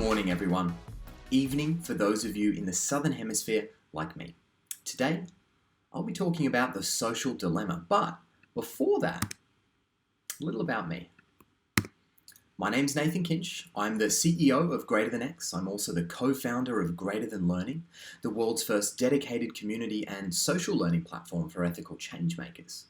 morning, everyone. Evening for those of you in the Southern Hemisphere like me. Today, I'll be talking about the social dilemma, but before that, a little about me. My name's Nathan Kinch. I'm the CEO of Greater Than X. I'm also the co-founder of Greater Than Learning, the world's first dedicated community and social learning platform for ethical change makers.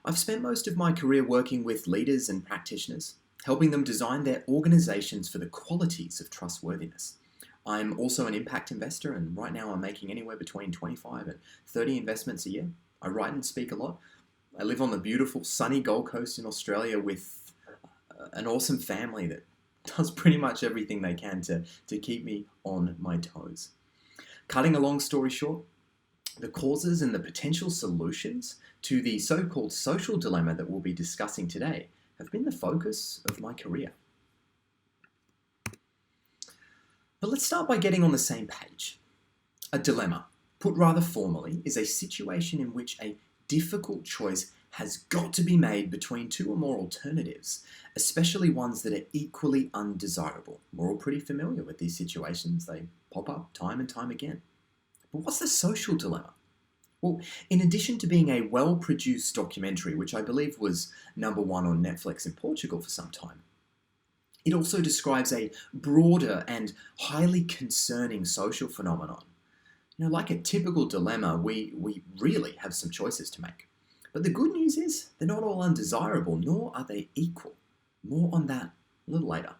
I've spent most of my career working with leaders and practitioners, helping them design their organizations for the qualities of trustworthiness. I'm also an impact investor, and right now I'm making anywhere between 25 and 30 investments a year. I write and speak a lot. I live on the beautiful sunny Gold Coast in Australia with an awesome family that does pretty much everything they can to keep me on my toes. Cutting a long story short, the causes and the potential solutions to the so-called social dilemma that we'll be discussing today have been the focus of my career. But let's start by getting on the same page. A dilemma, put rather formally, is a situation in which a difficult choice has got to be made between two or more alternatives, especially ones that are equally undesirable. We're all pretty familiar with these situations. They pop up time and time again. But what's the social dilemma? Well, in addition to being a well-produced documentary, which I believe was #1 on Netflix in Portugal for some time, it also describes a broader and highly concerning social phenomenon. Like a typical dilemma, we really have some choices to make. But the good news is they're not all undesirable, nor are they equal. More on that a little later.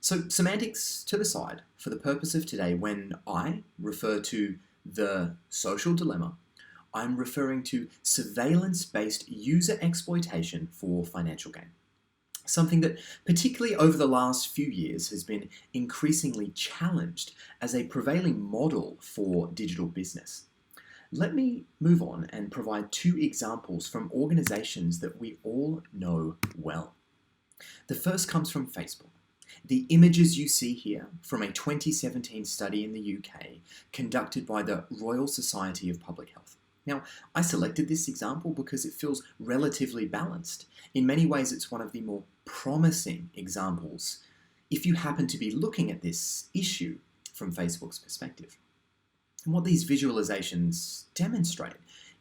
So semantics to the side. For the purpose of today, when I refer to the social dilemma, I'm referring to surveillance-based user exploitation for financial gain. Something that, particularly over the last few years, has been increasingly challenged as a prevailing model for digital business. Let me move on and provide two examples from organizations that we all know well. The first comes from Facebook. The images you see here from a 2017 study in the UK conducted by the Royal Society of Public Health. Now, I selected this example because it feels relatively balanced. In many ways, it's one of the more promising examples if you happen to be looking at this issue from Facebook's perspective. And what these visualizations demonstrate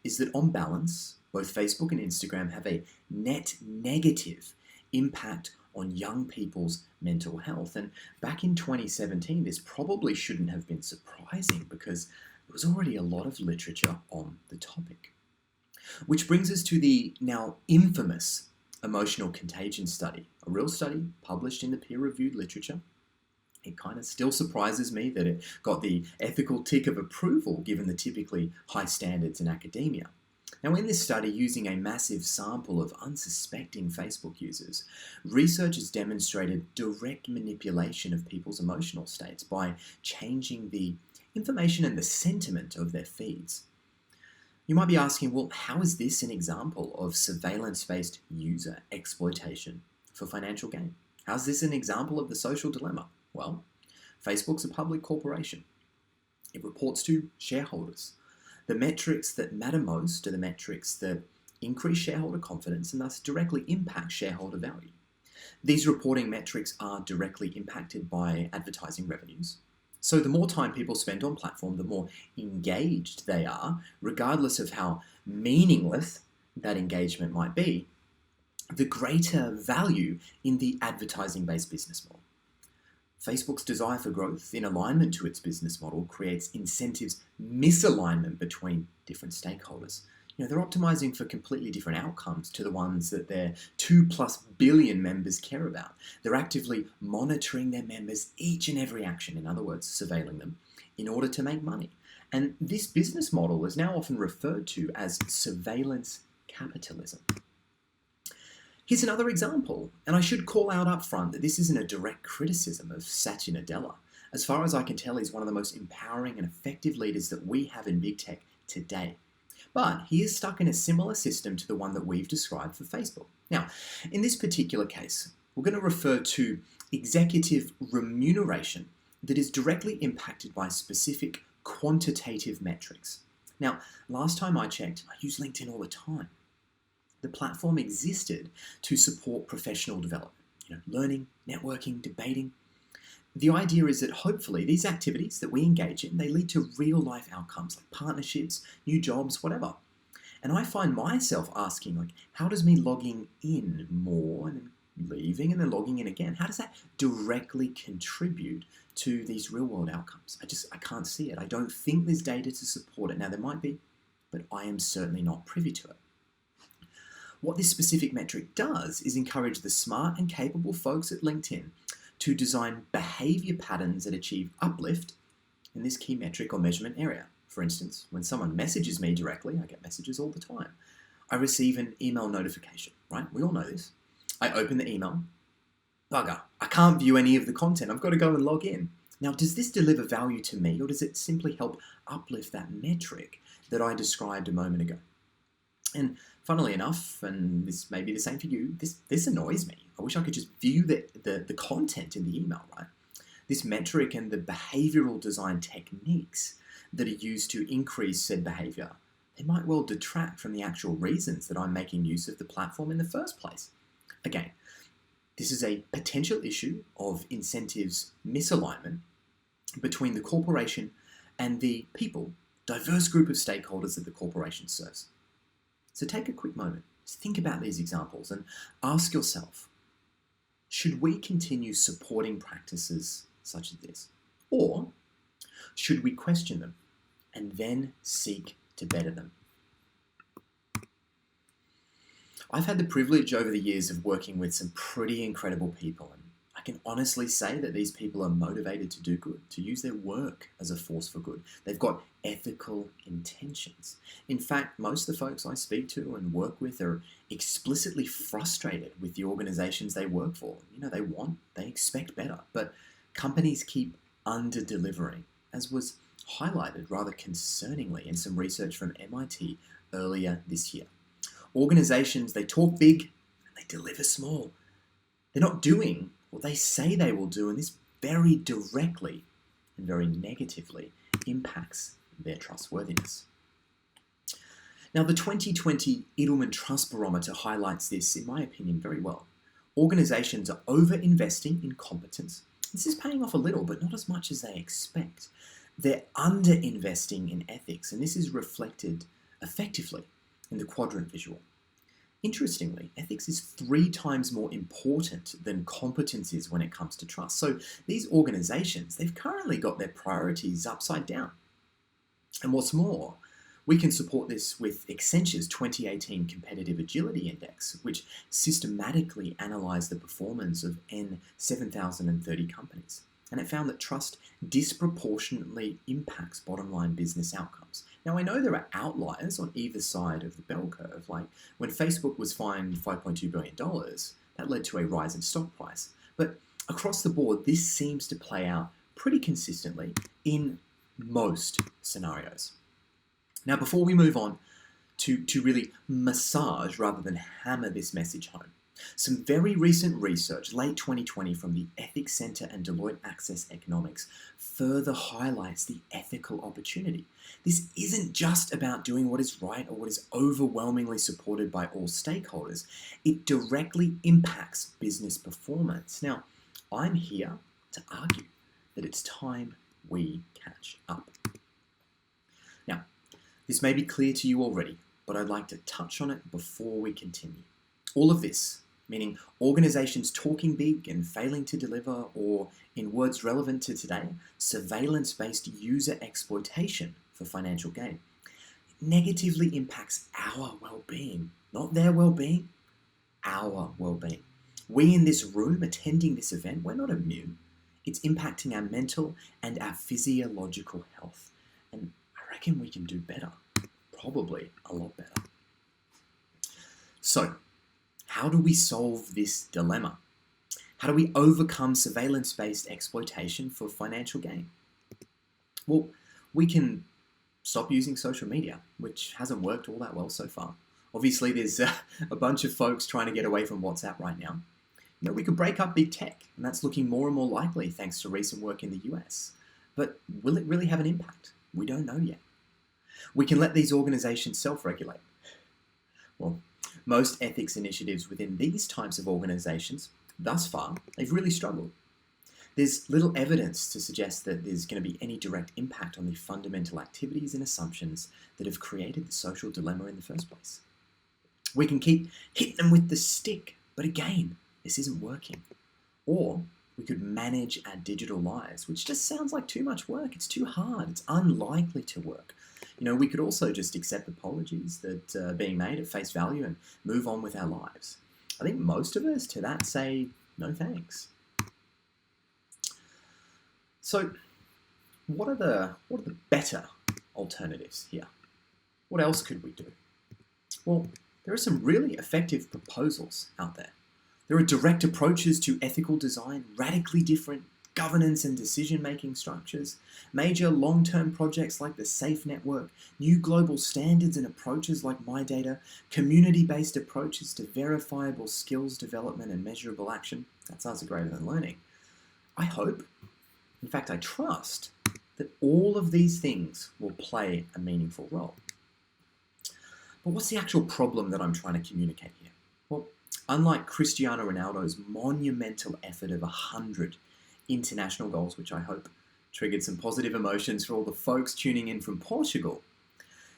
is that on balance, both Facebook and Instagram have a net negative impact on young people's mental health. And back in 2017, this probably shouldn't have been surprising because there was already a lot of literature on the topic. Which brings us to the now infamous emotional contagion study, a real study published in the peer-reviewed literature. It kind of still surprises me that it got the ethical tick of approval given the typically high standards in academia. Now, in this study, using a massive sample of unsuspecting Facebook users, researchers demonstrated direct manipulation of people's emotional states by changing the information and the sentiment of their feeds. You might be asking, well, how is this an example of surveillance-based user exploitation for financial gain? How's this an example of the social dilemma? Well, Facebook's a public corporation. It reports to shareholders. The metrics that matter most are the metrics that increase shareholder confidence and thus directly impact shareholder value. These reporting metrics are directly impacted by advertising revenues. So the more time people spend on platform, the more engaged they are, regardless of how meaningless that engagement might be, the greater value in the advertising-based business model. Facebook's desire for growth in alignment to its business model creates incentives misalignment between different stakeholders. They're optimizing for completely different outcomes to the ones that their 2+ billion members care about. They're actively monitoring their members' each and every action, in other words, surveilling them, in order to make money. And this business model is now often referred to as surveillance capitalism. Here's another example, and I should call out up front that this isn't a direct criticism of Satya Nadella. As far as I can tell, he's one of the most empowering and effective leaders that we have in big tech today. But he is stuck in a similar system to the one that we've described for Facebook. Now, in this particular case, we're going to refer to executive remuneration that is directly impacted by specific quantitative metrics. Now, last time I checked, I use LinkedIn all the time. The platform existed to support professional development, learning, networking, debating. the idea is that hopefully these activities that we engage in, they lead to real life outcomes like partnerships, new jobs, whatever. And I find myself asking, like, how does me logging in more and then leaving and then logging in again, how does that directly contribute to these real world outcomes? I can't see it. I don't think there's data to support it. Now there might be, but I am certainly not privy to it. What this specific metric does is encourage the smart and capable folks at LinkedIn to design behavior patterns that achieve uplift in this key metric or measurement area. For instance, when someone messages me directly, I get messages all the time, I receive an email notification, right? We all know this. I open the email, bugger, I can't view any of the content, I've got to go and log in. Now, does this deliver value to me, or does it simply help uplift that metric that I described a moment ago? And funnily enough, and this may be the same for you, this annoys me. I wish I could just view the content in the email, right? This metric and the behavioral design techniques that are used to increase said behavior, they might well detract from the actual reasons that I'm making use of the platform in the first place. Again, this is a potential issue of incentives misalignment between the corporation and the people, diverse group of stakeholders that the corporation serves. So take a quick moment, just think about these examples and ask yourself, should we continue supporting practices such as this? Or should we question them and then seek to better them? I've had the privilege over the years of working with some pretty incredible people, and I can honestly say that these people are motivated to do good, to use their work as a force for good. They've got ethical intentions. In fact, most of the folks I speak to and work with are explicitly frustrated with the organizations they work for. You know, they expect better, but companies keep under-delivering, as was highlighted rather concerningly in some research from MIT earlier this year. Organizations, they talk big and they deliver small. They're not doing what they say they will do, and this very directly and very negatively impacts their trustworthiness. Now, the 2020 Edelman Trust Barometer highlights this, in my opinion, very well. Organizations are over-investing in competence. This is paying off a little, but not as much as they expect. They're under-investing in ethics, and this is reflected effectively in the quadrant visual. Interestingly, ethics is 3 times more important than competence is when it comes to trust. So these organizations, they've currently got their priorities upside down. And what's more, we can support this with Accenture's 2018 Competitive Agility Index, which systematically analysed the performance of N 7,030 companies. And it found that trust disproportionately impacts bottom line business outcomes. Now, I know there are outliers on either side of the bell curve, like when Facebook was fined $5.2 billion, that led to a rise in stock price. But across the board, this seems to play out pretty consistently in most scenarios. Now, before we move on to really massage rather than hammer this message home, some very recent research, late 2020, from the Ethics Center and Deloitte Access Economics further highlights the ethical opportunity. This isn't just about doing what is right or what is overwhelmingly supported by all stakeholders. It directly impacts business performance. Now, I'm here to argue that it's time we catch up. Now, this may be clear to you already, but I'd like to touch on it before we continue. All of this, meaning organizations talking big and failing to deliver, or in words relevant to today, surveillance-based user exploitation for financial gain, negatively impacts our well-being, not their well-being, our well-being. We in this room attending this event, we're not immune. It's impacting our mental and our physiological health. And I reckon we can do better, probably a lot better. So, how do we solve this dilemma? How do we overcome surveillance-based exploitation for financial gain? Well, we can stop using social media, which hasn't worked all that well so far. Obviously, there's a bunch of folks trying to get away from WhatsApp right now. You know, we could break up big tech, and that's looking more and more likely thanks to recent work in the US. But will it really have an impact? We don't know yet. We can let these organizations self-regulate. Well, most ethics initiatives within these types of organizations, thus far, they've really struggled. There's little evidence to suggest that there's going to be any direct impact on the fundamental activities and assumptions that have created the social dilemma in the first place. We can keep hitting them with the stick, but again, this isn't working. Or we could manage our digital lives, which just sounds like too much work. It's too hard. It's unlikely to work. We could also just accept apologies that are being made at face value and move on with our lives. I think most of us to that say no thanks. So what are the better alternatives here? What else could we do? Well, there are some really effective proposals out there. There are direct approaches to ethical design, radically different governance and decision-making structures, major long-term projects like the SAFE network, new global standards and approaches like MyData, community-based approaches to verifiable skills development and measurable action. That sounds greater than learning. I hope, in fact I trust, that all of these things will play a meaningful role. But what's the actual problem that I'm trying to communicate here? Well, unlike Cristiano Ronaldo's monumental effort of 100 international goals, which I hope triggered some positive emotions for all the folks tuning in from Portugal,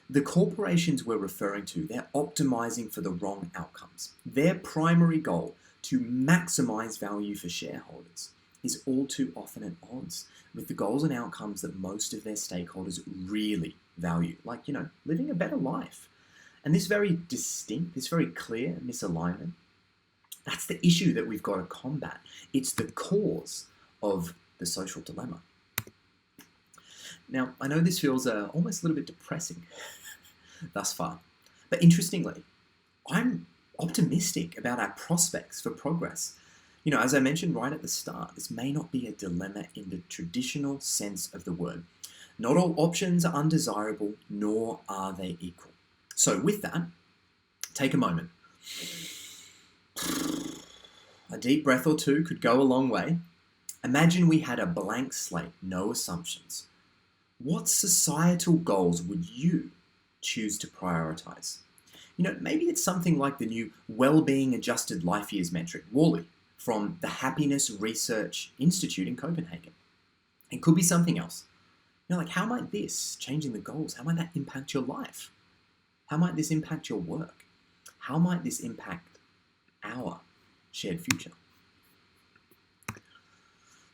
the corporations we're referring to, they're optimizing for the wrong outcomes. Their primary goal, to maximize value for shareholders, is all too often at odds with the goals and outcomes that most of their stakeholders really value, like, living a better life. And this very distinct, this very clear misalignment, that's the issue that we've got to combat. It's the cause of the social dilemma. Now, I know this feels almost a little bit depressing thus far, but interestingly, I'm optimistic about our prospects for progress. As I mentioned right at the start, this may not be a dilemma in the traditional sense of the word. Not all options are undesirable, nor are they equal. So with that, take a moment. A deep breath or two could go a long way. Imagine we had a blank slate, no assumptions. What societal goals would you choose to prioritize? Maybe it's something like the new Wellbeing Adjusted Life Years metric, WALL-E, from the Happiness Research Institute in Copenhagen. It could be something else. Like how might this, changing the goals, how might that impact your life? How might this impact your work? How might this impact our shared future?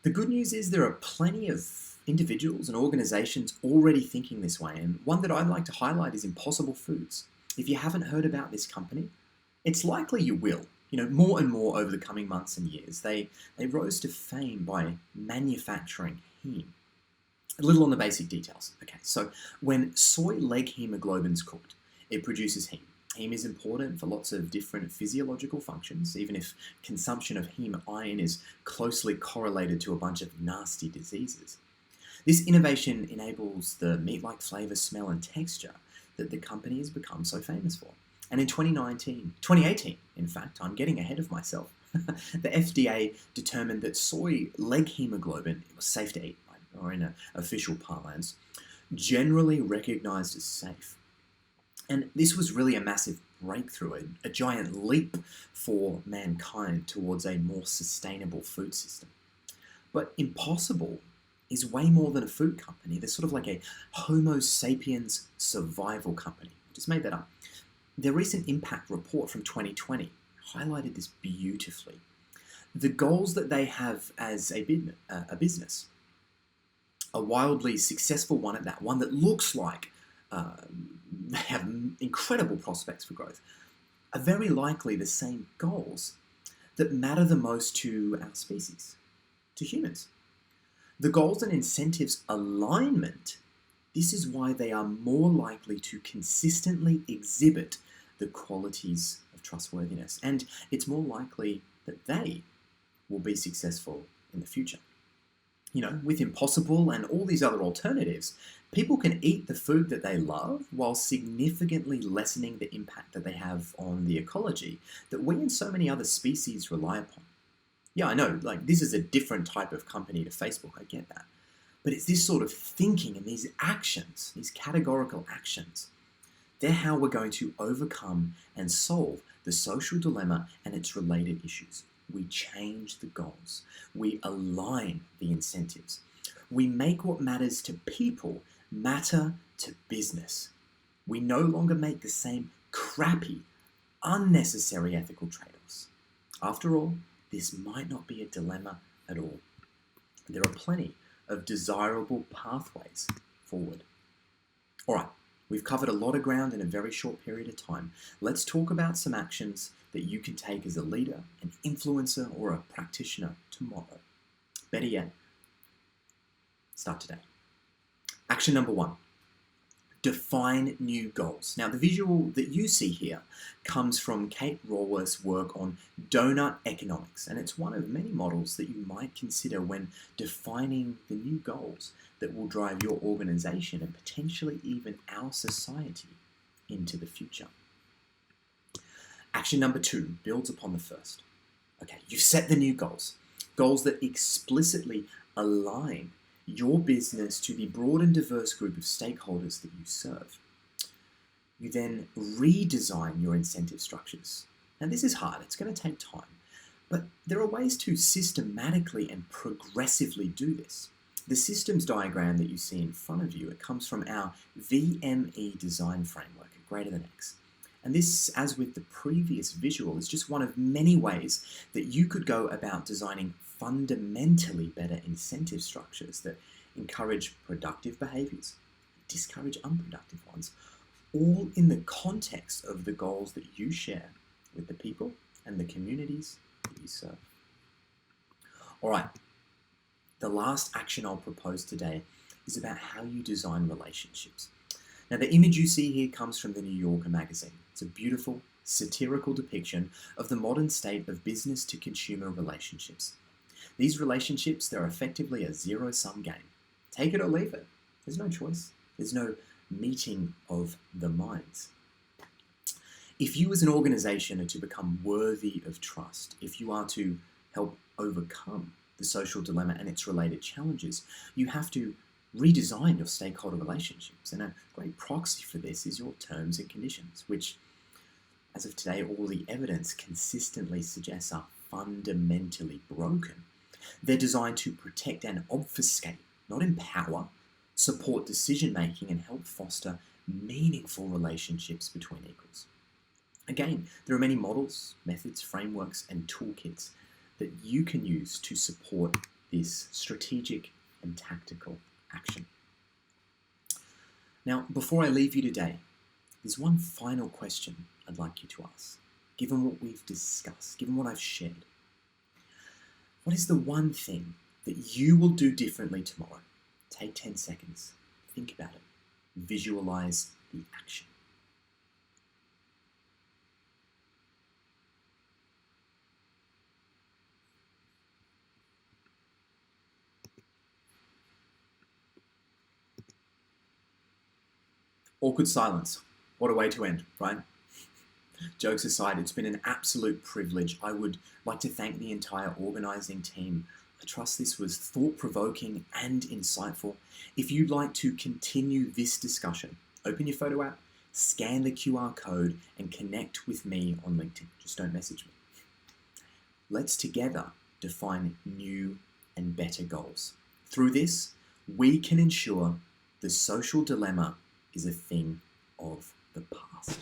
The good news is there are plenty of individuals and organizations already thinking this way, and one that I'd like to highlight is Impossible Foods. If you haven't heard about this company, it's likely you will. More and more over the coming months and years. They rose to fame by manufacturing heme. A little on the basic details. Okay, so when soy leg hemoglobin's cooked, it produces heme. Heme is important for lots of different physiological functions, even if consumption of heme iron is closely correlated to a bunch of nasty diseases. This innovation enables the meat-like flavor, smell, and texture that the company has become so famous for. And in 2018, in fact, I'm getting ahead of myself, the FDA determined that soy leg hemoglobin was safe to eat, right? Or in an official parlance, generally recognized as safe. And this was really a massive breakthrough, a giant leap for mankind towards a more sustainable food system. But Impossible is way more than a food company. They're sort of like a Homo sapiens survival company. Just made that up. Their recent impact report from 2020 highlighted this beautifully. The goals that they have as a business, a wildly successful one at that, one that looks like they have incredible prospects for growth, are very likely the same goals that matter the most to our species, to humans. The goals and incentives alignment, this is why they are more likely to consistently exhibit the qualities of trustworthiness, and it's more likely that they will be successful in the future. With Impossible and all these other alternatives, people can eat the food that they love while significantly lessening the impact that they have on the ecology that we and so many other species rely upon. Yeah, I know, this is a different type of company to Facebook, I get that. But it's this sort of thinking and these actions, these categorical actions, they're how we're going to overcome and solve the social dilemma and its related issues. we change the goals. We align the incentives. We make what matters to people matter to business. We no longer make the same crappy, unnecessary ethical trade-offs. After all, this might not be a dilemma at all. There are plenty of desirable pathways forward. All right, we've covered a lot of ground in a very short period of time. Let's talk about some actions that you can take as a leader, an influencer, or a practitioner tomorrow. Better yet, start today. Action number 1, define new goals. Now, the visual that you see here comes from Kate Raworth's work on donut economics, and it's one of many models that you might consider when defining the new goals that will drive your organization and potentially even our society into the future. Action number 2 builds upon the first. Okay, you've set the new goals that explicitly align your business to the broad and diverse group of stakeholders that you serve. You then redesign your incentive structures. Now, this is hard, it's going to take time, but there are ways to systematically and progressively do this. The systems diagram that you see in front of you, it comes from our VME design framework at Greater Than X. And this, as with the previous visual, is just one of many ways that you could go about designing fundamentally better incentive structures that encourage productive behaviors, discourage unproductive ones, all in the context of the goals that you share with the people and the communities that you serve. All right, the last action I'll propose today is about how you design relationships. Now, the image you see here comes from the New Yorker magazine. It's a beautiful, satirical depiction of the modern state of business to consumer relationships. These relationships, they're effectively a zero-sum game. Take it or leave it. There's no choice. There's no meeting of the minds. If you as an organization are to become worthy of trust, if you are to help overcome the social dilemma and its related challenges, you have to redesign your stakeholder relationships. And a great proxy for this is your terms and conditions, which, as of today, all the evidence consistently suggests are fundamentally broken. They're designed to protect and obfuscate, not empower, support decision-making, and help foster meaningful relationships between equals. Again, there are many models, methods, frameworks, and toolkits that you can use to support this strategic and tactical action. Now, before I leave you today, there's one final question I'd like you to ask. Given what we've discussed, given what I've shared, what is the one thing that you will do differently tomorrow? Take 10 seconds, think about it, visualize the action. Awkward silence. What a way to end, right? Jokes aside, it's been an absolute privilege. I would like to thank the entire organising team. I trust this was thought-provoking and insightful. If you'd like to continue this discussion, open your photo app, scan the QR code, and connect with me on LinkedIn. Just don't message me. Let's together define new and better goals. Through this, we can ensure the social dilemma is a thing of the past.